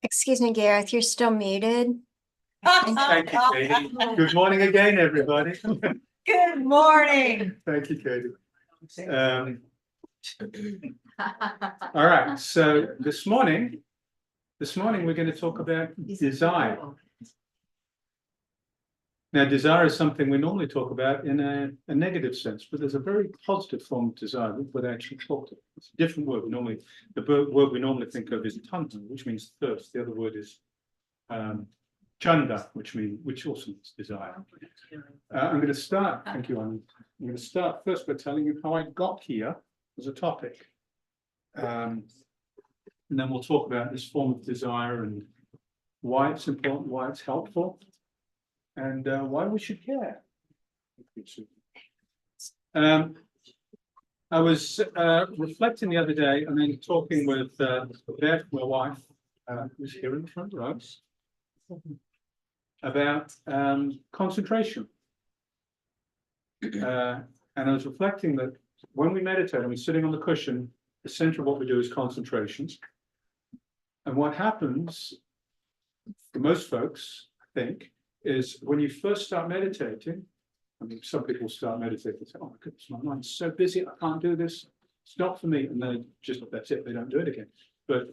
Excuse me, Gareth, you're still muted. Thank you, Katie. Good morning again, everybody. Good morning. Thank you, Katie. All right, so this morning we're going to talk about desire. Now, desire is something we normally talk about in a negative sense, but there's a very positive form of desire that actually talked. It's a different word. The word we normally think of is Chanda, which means thirst. The other word is Chanda, which also means desire. I'm going to start. Thank you, Anand. I'm going to start first by telling you how I got here as a topic, and then we'll talk about this form of desire and why it's important, why it's helpful, and why we should care. I was reflecting the other day and then talking with Beth, my wife, who's here in the front row, about concentration. And I was reflecting that when we meditate and we're sitting on the cushion, the center of what we do is concentration. And what happens for most folks, I think, is when you first start meditating, I mean, some people start meditating and say, oh my goodness, my mind's so busy, I can't do this. It's not for me. And then that's it, they don't do it again. But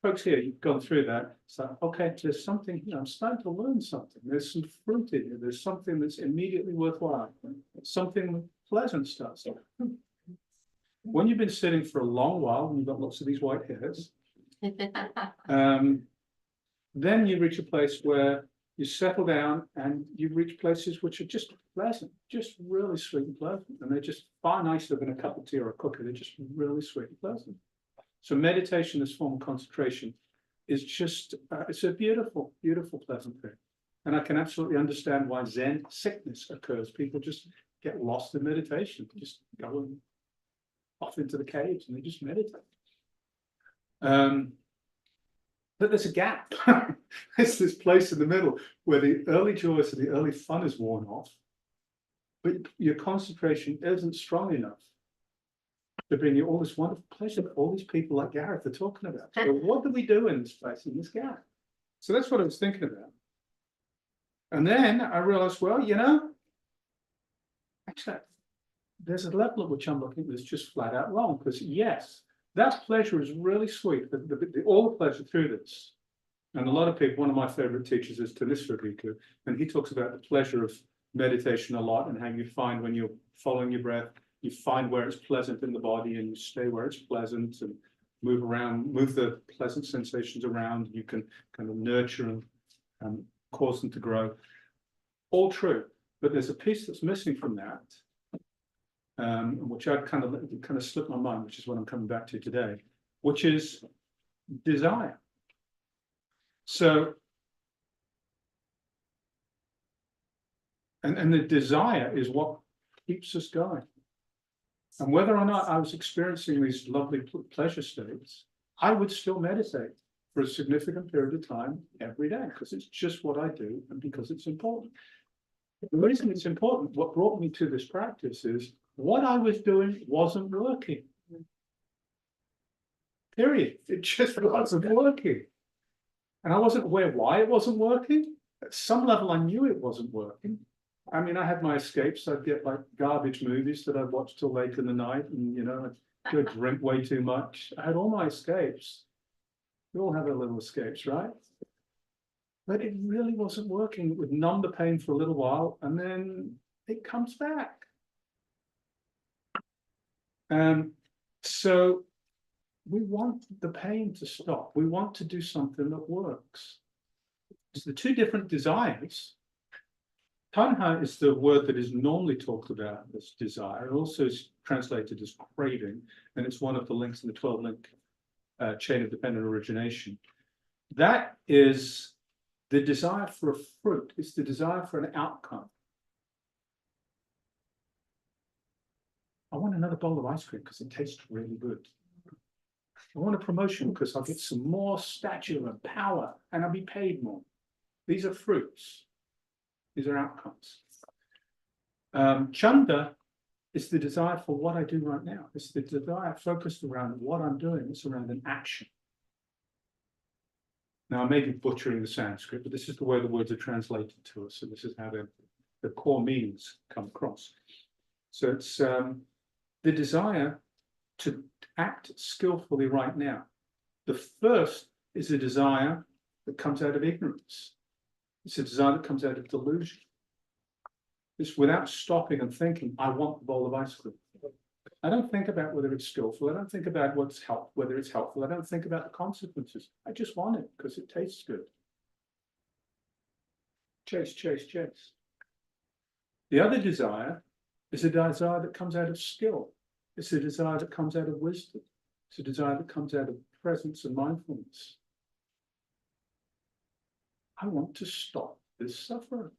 folks here, you've gone through that. It's like, okay, there's something here. I'm starting to learn something. There's some fruit in here. There's something that's immediately worthwhile. Something pleasant starts. When you've been sitting for a long while, and you've got lots of these white hairs, then you reach a place where you settle down and you reach places which are just pleasant, just really sweet and pleasant. And they're just far nicer than a cup of tea or a cookie. They're just really sweet and pleasant. So meditation, this form of concentration, is just, it's a beautiful, beautiful, pleasant thing. And I can absolutely understand why Zen sickness occurs. People just get lost in meditation, just go off into the caves and they just meditate. But there's a gap. There's this place in the middle where the early joys and the early fun is worn off, but your concentration isn't strong enough to bring you all this wonderful pleasure that all these people like Gareth are talking about. So what do we do in this place, in this gap? So that's what I was thinking about. And then I realized, well, actually, there's a level at which I'm looking that's just flat out wrong, because yes, that pleasure is really sweet, all the pleasure through this. And a lot of people, one of my favorite teachers is Tanisva Bhikkhu, and he talks about the pleasure of meditation a lot and how you find when you're following your breath, you find where it's pleasant in the body and you stay where it's pleasant and move around, move the pleasant sensations around. You can kind of nurture and cause them to grow. All true, but there's a piece that's missing from that, which I'd kind of slipped my mind, which is what I'm coming back to today, which is desire. So, and the desire is what keeps us going. And whether or not I was experiencing these lovely pleasure states, I would still meditate for a significant period of time every day, because it's just what I do and because it's important. The reason it's important, what brought me to this practice is what I was doing wasn't working. Period. It just wasn't working. And I wasn't aware why it wasn't working. At some level, I knew it wasn't working. I mean, I had my escapes. I'd get like garbage movies that I'd watch till late in the night, and I'd go drink way too much. I had all my escapes. We all have our little escapes, right? But it really wasn't working. It would numb the pain for a little while, and then it comes back. So we want the pain to stop. We want to do something that works. It's the two different desires. Tanha is the word that is normally talked about as desire. It also is translated as craving, and it's one of the links in the 12-link chain of dependent origination. That is the desire for a fruit. It's the desire for an outcome. I want another bowl of ice cream because it tastes really good. I want a promotion because I'll get some more stature and power and I'll be paid more. These are fruits. These are outcomes. Chanda is the desire for what I do right now. It's the desire focused around what I'm doing. It's around an action. Now, I may be butchering the Sanskrit, but this is the way the words are translated to us. So this is how the core meanings come across. So it's the desire to act skillfully right now. The first is a desire that comes out of ignorance. It's a desire that comes out of delusion. It's without stopping and thinking, I want the bowl of ice cream. I don't think about whether it's skillful. I don't think about whether it's helpful. I don't think about the consequences. I just want it because it tastes good. Chase, chase, chase. The other desire is a desire that comes out of skill. It's a desire that comes out of wisdom. It's a desire that comes out of presence and mindfulness. I want to stop this suffering.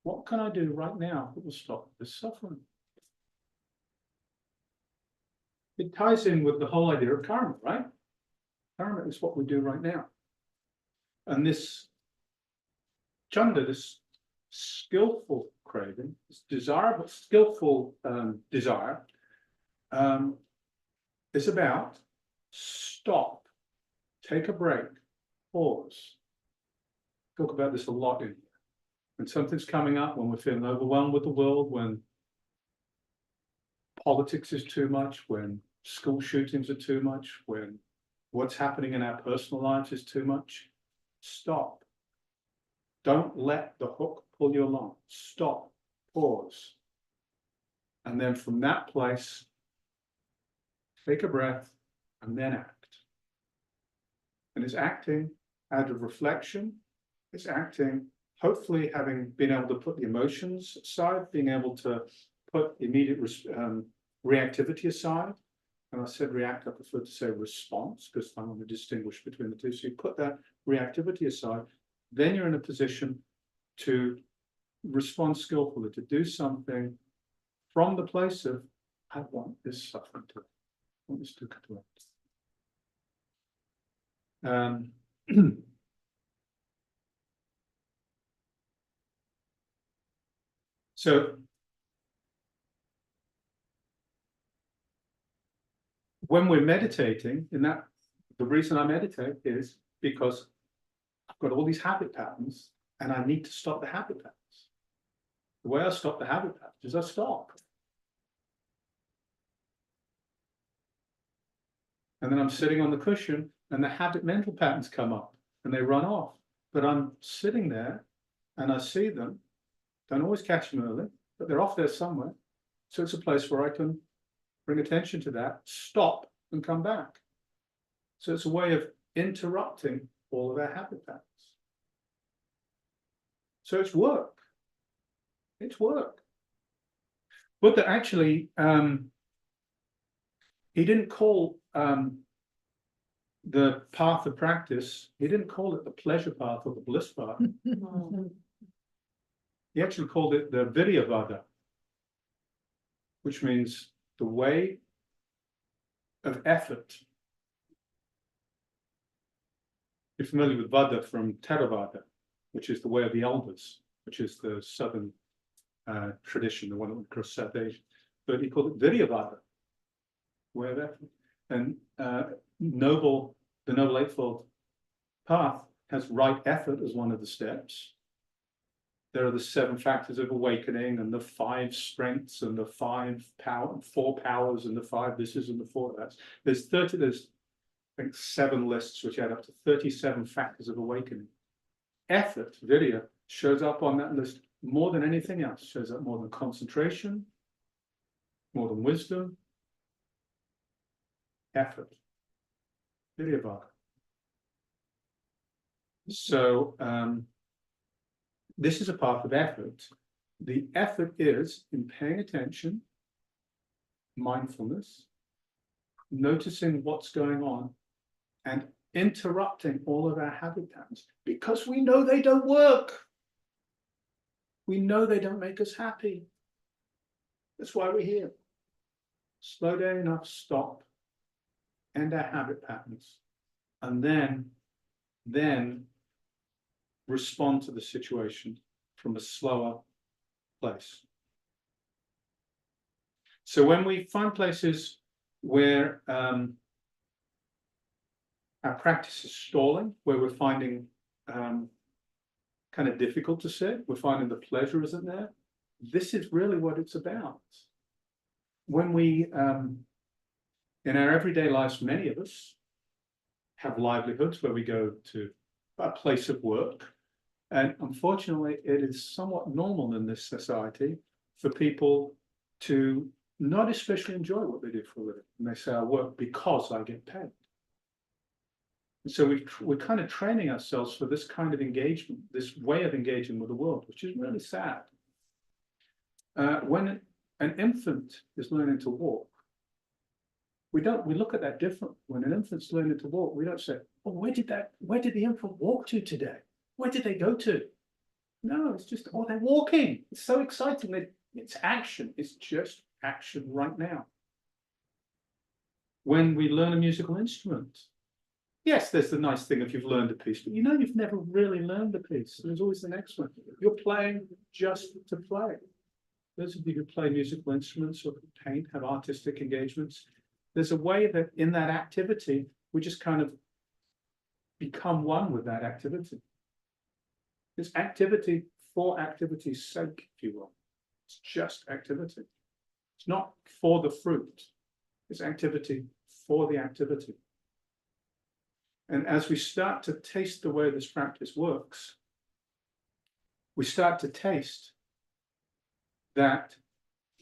What can I do right now that will stop this suffering? It ties in with the whole idea of karma, right? Karma is what we do right now. And this Chanda, this skillful craving, this desirable, skillful desire, is about stop, take a break, pause. Talk about this a lot in here. When something's coming up, when we're feeling overwhelmed with the world, when politics is too much, when school shootings are too much, when what's happening in our personal lives is too much, stop. Don't let the hook pull you along. Stop, pause. And then from that place, take a breath and then act. And it's acting out of reflection. It's acting, hopefully having been able to put the emotions aside, being able to put immediate reactivity aside. And I said react, I prefer to say response because I want to distinguish between the two. So you put that reactivity aside, then you're in a position to respond skillfully, to do something from the place of, I want this suffering to end. I want this to end. So when we're meditating, the reason I meditate is because I've got all these habit patterns and I need to stop the habit patterns. The way I stop the habit patterns is I stop. And then I'm sitting on the cushion and the habit mental patterns come up and they run off. But I'm sitting there and I see them, don't always catch them early, but they're off there somewhere. So it's a place where I can bring attention to that, stop and come back. So it's a way of interrupting all of our habit patterns. So it's work. It's work. Buddha actually, he didn't call the path of practice, he didn't call it the pleasure path or the bliss path. He actually called it the Viryavada, which means the way of effort. You're familiar with Vada from Theravada, which is the way of the elders, which is the southern tradition, the one that went across South Asia. But he called it Viryavada, way of effort. And the Noble Eightfold Path has right effort as one of the steps. There are the 7 factors of awakening and the 5 strengths and the 4 powers and the 5 thises and the 4 that's. There's I think 7 lists which add up to 37 factors of awakening. Effort, virya, shows up on that list more than anything else. Shows up more than concentration, more than wisdom. Effort. Viryavada. So this is a path of effort. The effort is in paying attention, mindfulness, noticing what's going on, and interrupting all of our habit patterns because we know they don't work. We know they don't make us happy. That's why we're here. Slow down enough, stop, end our habit patterns, and then respond to the situation from a slower place. So when we find places where our practice is stalling, where we're finding kind of difficult to sit, we're finding the pleasure isn't there. This is really what it's about. When we, in our everyday lives, many of us have livelihoods where we go to a place of work. And unfortunately, it is somewhat normal in this society for people to not especially enjoy what they do for a living. And they say, I work because I get paid. And so we're kind of training ourselves for this kind of engagement, this way of engaging with the world, which is really sad. When an infant is learning to walk, we look at that differently. When an infant's learning to walk, we don't say, oh, where did the infant walk to today? Where did they go to? No, it's just, oh, they're walking. It's so exciting that it's action. It's just action right now. When we learn a musical instrument, yes, there's the nice thing if you've learned a piece, but you know you've never really learned a piece. There's always the next one. You're playing just to play. Those of you who play musical instruments or paint, have artistic engagements, there's a way that in that activity, we just kind of become one with that activity. It's activity for activity's sake, if you will. It's just activity. It's not for the fruit. It's activity for the activity. And as we start to taste the way this practice works, we start to taste that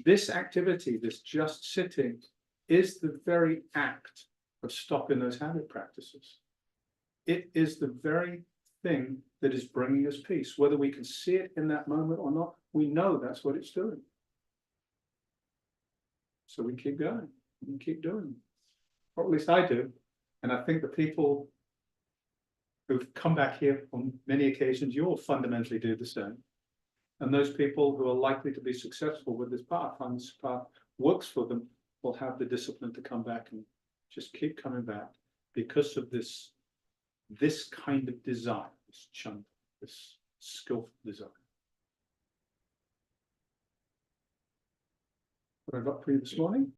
this activity, this just sitting, is the very act of stopping those habit practices. It is the very thing that is bringing us peace. Whether we can see it in that moment or not, we know that's what it's doing. So we keep going, and keep doing it. Or at least I do. And I think the people who've come back here on many occasions, you all fundamentally do the same. And those people who are likely to be successful with this path, and this path works for them, will have the discipline to come back and just keep coming back because of this kind of desire, this chanda, this skillful desire. What I've got for you this morning